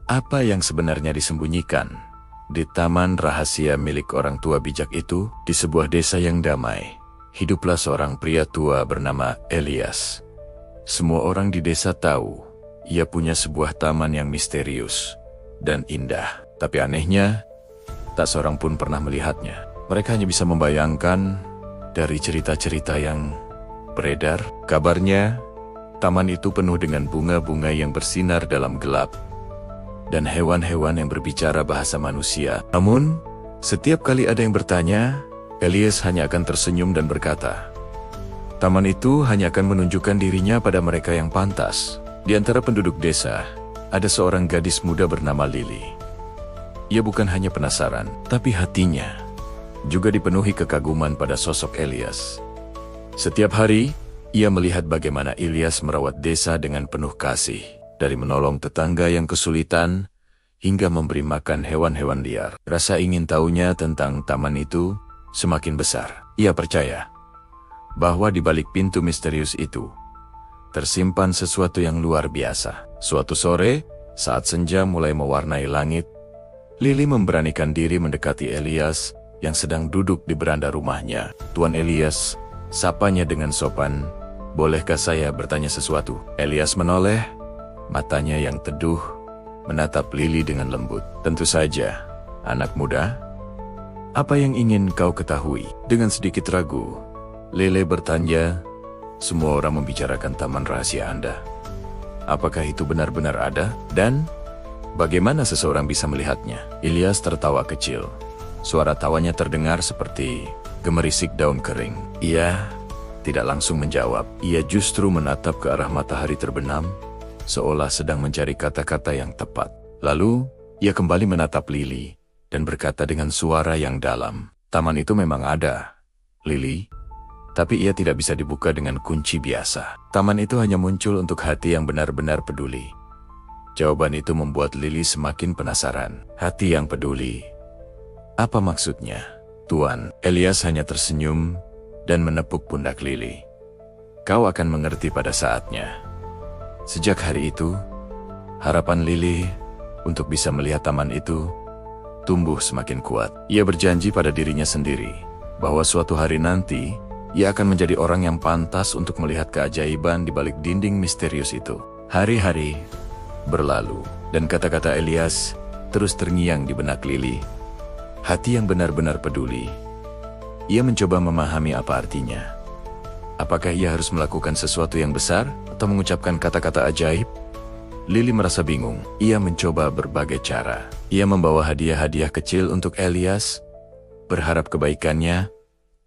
Apa yang sebenarnya disembunyikan di taman rahasia milik orang tua bijak itu? Di sebuah desa yang damai, hiduplah seorang pria tua bernama Elias. Semua orang di desa tahu ia punya sebuah taman yang misterius dan indah. Tapi anehnya, tak seorang pun pernah melihatnya. Mereka hanya bisa membayangkan dari cerita-cerita yang beredar. Kabarnya, taman itu penuh dengan bunga-bunga yang bersinar dalam gelap dan hewan-hewan yang berbicara bahasa manusia. Namun, setiap kali ada yang bertanya, Elias hanya akan tersenyum dan berkata, taman itu hanya akan menunjukkan dirinya pada mereka yang pantas. Di antara penduduk desa, ada seorang gadis muda bernama Lily. Ia bukan hanya penasaran, tapi hatinya juga dipenuhi kekaguman pada sosok Elias. Setiap hari, ia melihat bagaimana Elias merawat desa dengan penuh kasih. Dari menolong tetangga yang kesulitan, hingga memberi makan hewan-hewan liar. Rasa ingin tahunya tentang taman itu semakin besar. Ia percaya bahwa di balik pintu misterius itu tersimpan sesuatu yang luar biasa. Suatu sore, saat senja mulai mewarnai langit, Lily memberanikan diri mendekati Elias yang sedang duduk di beranda rumahnya. Tuan Elias, sapanya dengan sopan, bolehkah saya bertanya sesuatu? Elias menoleh, matanya yang teduh menatap Lily dengan lembut. Tentu saja, anak muda. Apa yang ingin kau ketahui? Dengan sedikit ragu, Lily bertanya, semua orang membicarakan taman rahasia Anda. Apakah itu benar-benar ada? Dan bagaimana seseorang bisa melihatnya? Elias tertawa kecil. Suara tawanya terdengar seperti gemerisik daun kering. Ia tidak langsung menjawab. Ia justru menatap ke arah matahari terbenam, seolah sedang mencari kata-kata yang tepat. Lalu, ia kembali menatap Lily dan berkata dengan suara yang dalam, taman itu memang ada, Lily, tapi ia tidak bisa dibuka dengan kunci biasa. Taman itu hanya muncul untuk hati yang benar-benar peduli. Jawaban itu membuat Lily semakin penasaran. Hati yang peduli. Apa maksudnya? Tuan, Elias hanya tersenyum dan menepuk pundak Lily. Kau akan mengerti pada saatnya. Sejak hari itu, harapan Lily untuk bisa melihat taman itu tumbuh semakin kuat. Ia berjanji pada dirinya sendiri bahwa suatu hari nanti ia akan menjadi orang yang pantas untuk melihat keajaiban di balik dinding misterius itu. Hari-hari berlalu dan kata-kata Elias terus terngiang di benak Lily. Hati yang benar-benar peduli. Ia mencoba memahami apa artinya. Apakah ia harus melakukan sesuatu yang besar atau mengucapkan kata-kata ajaib? Lily merasa bingung. Ia mencoba berbagai cara. Ia membawa hadiah-hadiah kecil untuk Elias, berharap kebaikannya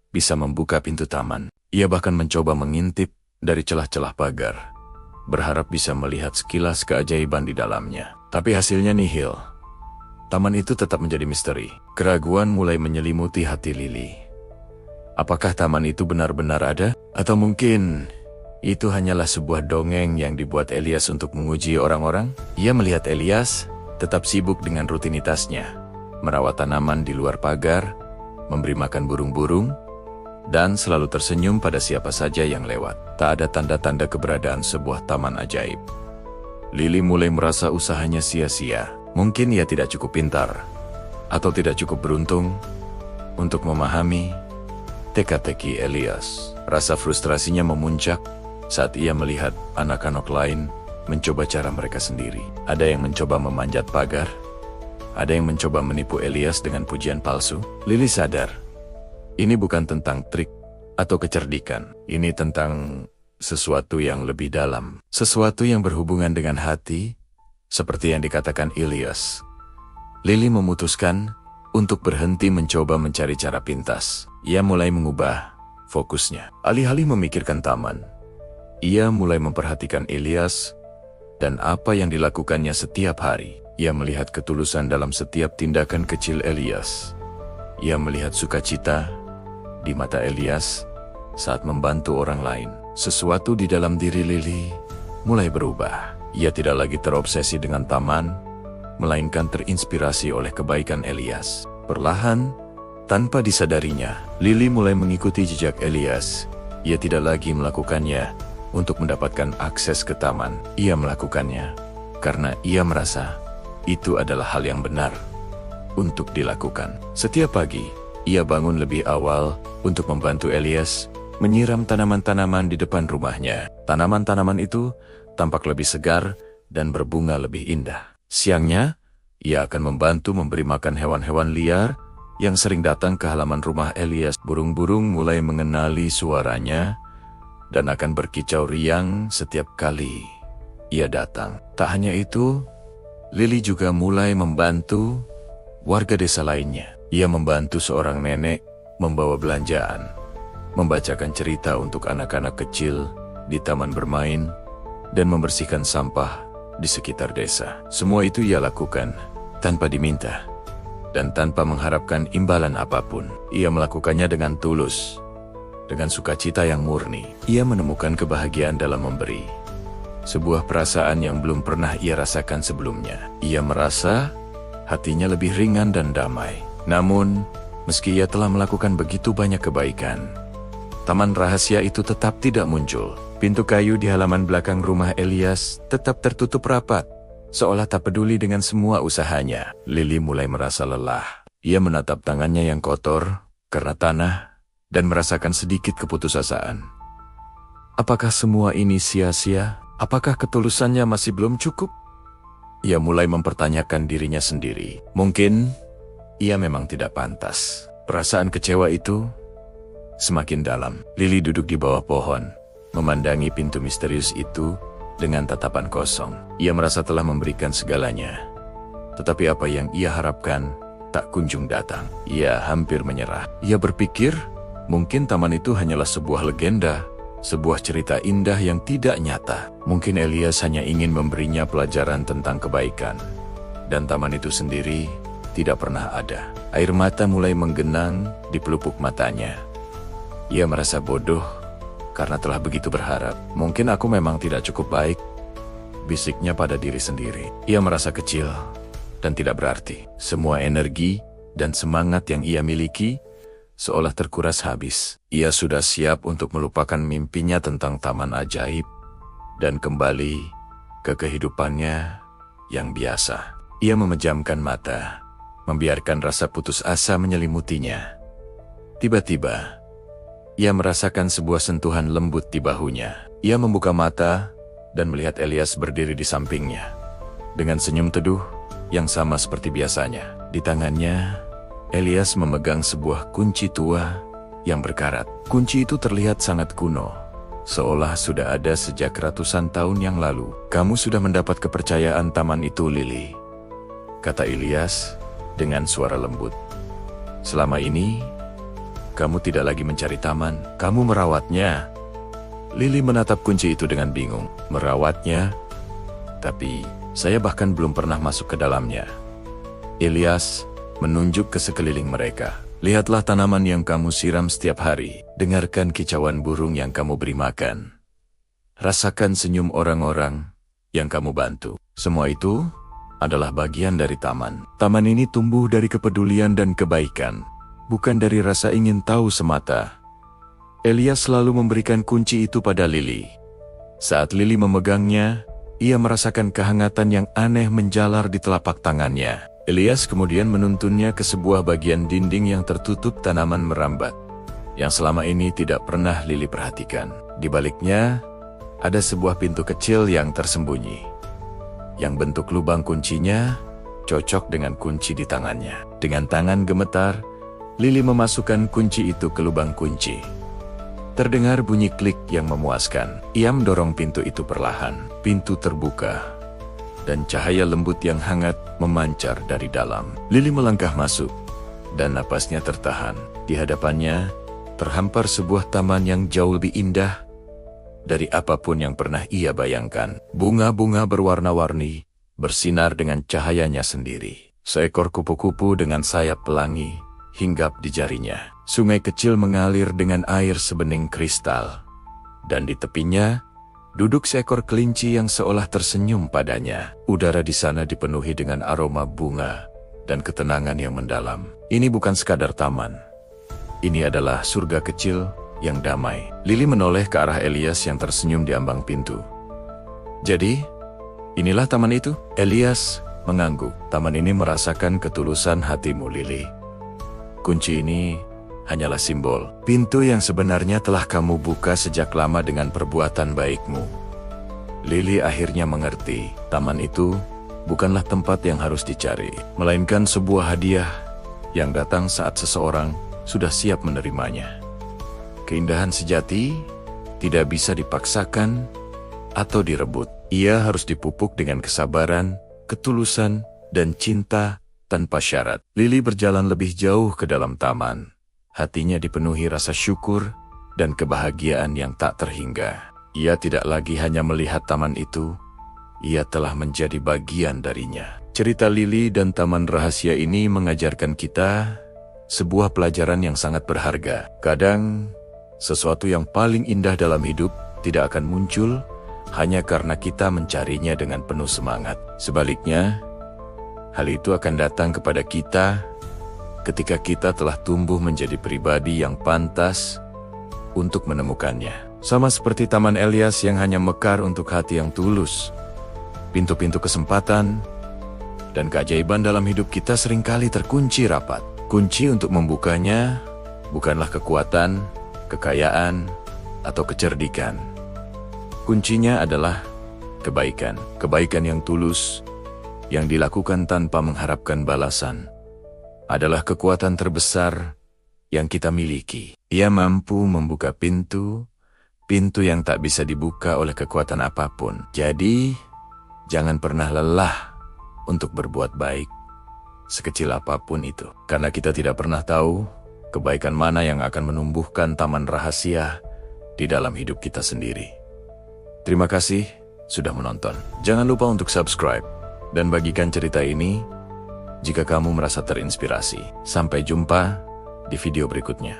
bisa membuka pintu taman. Ia bahkan mencoba mengintip dari celah-celah pagar, berharap bisa melihat sekilas keajaiban di dalamnya. Tapi hasilnya nihil. Taman itu tetap menjadi misteri. Keraguan mulai menyelimuti hati Lily. Apakah taman itu benar-benar ada? Atau mungkin itu hanyalah sebuah dongeng yang dibuat Elias untuk menguji orang-orang? Ia melihat Elias tetap sibuk dengan rutinitasnya, merawat tanaman di luar pagar, memberi makan burung-burung, dan selalu tersenyum pada siapa saja yang lewat. Tak ada tanda-tanda keberadaan sebuah taman ajaib. Lily mulai merasa usahanya sia-sia. Mungkin ia tidak cukup pintar, atau tidak cukup beruntung untuk memahami teka-teki Elias. Rasa frustrasinya memuncak saat ia melihat anak-anak lain mencoba cara mereka sendiri. Ada yang mencoba memanjat pagar, ada yang mencoba menipu Elias dengan pujian palsu. Lily sadar, ini bukan tentang trik atau kecerdikan. Ini tentang sesuatu yang lebih dalam. Sesuatu yang berhubungan dengan hati, seperti yang dikatakan Elias. Lily memutuskan untuk berhenti mencoba mencari cara pintas. Ia mulai mengubah fokusnya. Alih-alih memikirkan taman, ia mulai memperhatikan Elias dan apa yang dilakukannya setiap hari. Ia melihat ketulusan dalam setiap tindakan kecil Elias. Ia melihat sukacita di mata Elias saat membantu orang lain. Sesuatu di dalam diri Lily mulai berubah. Ia tidak lagi terobsesi dengan taman, melainkan terinspirasi oleh kebaikan Elias. Perlahan, tanpa disadarinya, Lily mulai mengikuti jejak Elias. Ia tidak lagi melakukannya untuk mendapatkan akses ke taman. Ia melakukannya karena ia merasa itu adalah hal yang benar untuk dilakukan. Setiap pagi, ia bangun lebih awal untuk membantu Elias menyiram tanaman-tanaman di depan rumahnya. Tanaman-tanaman itu tampak lebih segar dan berbunga lebih indah. Siangnya, ia akan membantu memberi makan hewan-hewan liar yang sering datang ke halaman rumah Elias. Burung-burung mulai mengenali suaranya dan akan berkicau riang setiap kali ia datang. Tak hanya itu, Lily juga mulai membantu warga desa lainnya. Ia membantu seorang nenek membawa belanjaan, membacakan cerita untuk anak-anak kecil di taman bermain, dan membersihkan sampah di sekitar desa. Semua itu ia lakukan tanpa diminta dan tanpa mengharapkan imbalan apapun. Ia melakukannya dengan tulus, dengan sukacita yang murni. Ia menemukan kebahagiaan dalam memberi, sebuah perasaan yang belum pernah ia rasakan sebelumnya. Ia merasa hatinya lebih ringan dan damai. Namun, meski ia telah melakukan begitu banyak kebaikan, taman rahasia itu tetap tidak muncul. Pintu kayu di halaman belakang rumah Elias tetap tertutup rapat, seolah tak peduli dengan semua usahanya. Lily mulai merasa lelah. Ia menatap tangannya yang kotor karena tanah dan merasakan sedikit keputusasaan. Apakah semua ini sia-sia? Apakah ketulusannya masih belum cukup? Ia mulai mempertanyakan dirinya sendiri. Mungkin ia memang tidak pantas. Perasaan kecewa itu semakin dalam. Lily duduk di bawah pohon, memandangi pintu misterius itu dengan tatapan kosong. Ia merasa telah memberikan segalanya, tetapi apa yang ia harapkan tak kunjung datang. Ia hampir menyerah. Ia berpikir, mungkin taman itu hanyalah sebuah legenda, sebuah cerita indah yang tidak nyata. Mungkin Elias hanya ingin memberinya pelajaran tentang kebaikan, dan taman itu sendiri tidak pernah ada. Air mata mulai menggenang di pelupuk matanya. Ia merasa bodoh karena telah begitu berharap. Mungkin aku memang tidak cukup baik, bisiknya pada diri sendiri. Ia merasa kecil dan tidak berarti. Semua energi dan semangat yang ia miliki seolah terkuras habis. Ia sudah siap untuk melupakan mimpinya tentang taman ajaib dan kembali ke kehidupannya yang biasa. Ia memejamkan mata, membiarkan rasa putus asa menyelimutinya. Tiba-tiba, ia merasakan sebuah sentuhan lembut di bahunya. Ia membuka mata dan melihat Elias berdiri di sampingnya, dengan senyum teduh yang sama seperti biasanya. Di tangannya, Elias memegang sebuah kunci tua yang berkarat. Kunci itu terlihat sangat kuno, seolah sudah ada sejak ratusan tahun yang lalu. "Kamu sudah mendapat kepercayaan taman itu, Lily," kata Elias dengan suara lembut. "Selama ini, kamu tidak lagi mencari taman, kamu merawatnya." Lily menatap kunci itu dengan bingung. "Merawatnya? Tapi saya bahkan belum pernah masuk ke dalamnya." Elias menunjuk ke sekeliling mereka. "Lihatlah tanaman yang kamu siram setiap hari. Dengarkan kicauan burung yang kamu beri makan. Rasakan senyum orang-orang yang kamu bantu. Semua itu adalah bagian dari taman. Taman ini tumbuh dari kepedulian dan kebaikan, bukan dari rasa ingin tahu semata." Elias selalu memberikan kunci itu pada Lily. Saat Lily memegangnya, ia merasakan kehangatan yang aneh menjalar di telapak tangannya. Elias kemudian menuntunnya ke sebuah bagian dinding yang tertutup tanaman merambat, yang selama ini tidak pernah Lily perhatikan. Di baliknya, ada sebuah pintu kecil yang tersembunyi, yang bentuk lubang kuncinya cocok dengan kunci di tangannya. Dengan tangan gemetar, Lily memasukkan kunci itu ke lubang kunci. Terdengar bunyi klik yang memuaskan. Ia mendorong pintu itu perlahan. Pintu terbuka, dan cahaya lembut yang hangat memancar dari dalam. Lily melangkah masuk, dan napasnya tertahan. Di hadapannya, terhampar sebuah taman yang jauh lebih indah dari apapun yang pernah ia bayangkan. Bunga-bunga berwarna-warni bersinar dengan cahayanya sendiri. Seekor kupu-kupu dengan sayap pelangi hinggap di jarinya. Sungai kecil mengalir dengan air sebening kristal, dan di tepinya duduk seekor kelinci yang seolah tersenyum padanya. Udara di sana dipenuhi dengan aroma bunga dan ketenangan yang mendalam. Ini bukan sekadar taman. Ini adalah surga kecil yang damai. Lily menoleh ke arah Elias yang tersenyum di ambang pintu. "Jadi, inilah taman itu?" Elias mengangguk. Taman ini merasakan ketulusan hatimu, Lily. Kunci ini hanyalah simbol pintu yang sebenarnya telah kamu buka sejak lama dengan perbuatan baikmu. Lily akhirnya mengerti, taman itu bukanlah tempat yang harus dicari, melainkan sebuah hadiah yang datang saat seseorang sudah siap menerimanya. Keindahan sejati tidak bisa dipaksakan atau direbut. Ia harus dipupuk dengan kesabaran, ketulusan, dan cinta tanpa syarat. Lily berjalan lebih jauh ke dalam taman. Hatinya dipenuhi rasa syukur dan kebahagiaan yang tak terhingga. Ia tidak lagi hanya melihat taman itu, ia telah menjadi bagian darinya. Cerita Lily dan Taman Rahasia ini mengajarkan kita sebuah pelajaran yang sangat berharga. Kadang, sesuatu yang paling indah dalam hidup tidak akan muncul hanya karena kita mencarinya dengan penuh semangat. Sebaliknya, hal itu akan datang kepada kita ketika kita telah tumbuh menjadi pribadi yang pantas untuk menemukannya. Sama seperti Taman Elias yang hanya mekar untuk hati yang tulus. Pintu-pintu kesempatan dan keajaiban dalam hidup kita seringkali terkunci rapat. Kunci untuk membukanya bukanlah kekuatan, kekayaan, atau kecerdikan. Kuncinya adalah kebaikan. Kebaikan yang tulus, yang dilakukan tanpa mengharapkan balasan, adalah kekuatan terbesar yang kita miliki. Ia mampu membuka pintu yang tak bisa dibuka oleh kekuatan apapun. Jadi, jangan pernah lelah untuk berbuat baik, sekecil apapun itu. Karena kita tidak pernah tahu kebaikan mana yang akan menumbuhkan taman rahasia di dalam hidup kita sendiri. Terima kasih sudah menonton. Jangan lupa untuk subscribe dan bagikan cerita ini jika kamu merasa terinspirasi. Sampai jumpa di video berikutnya.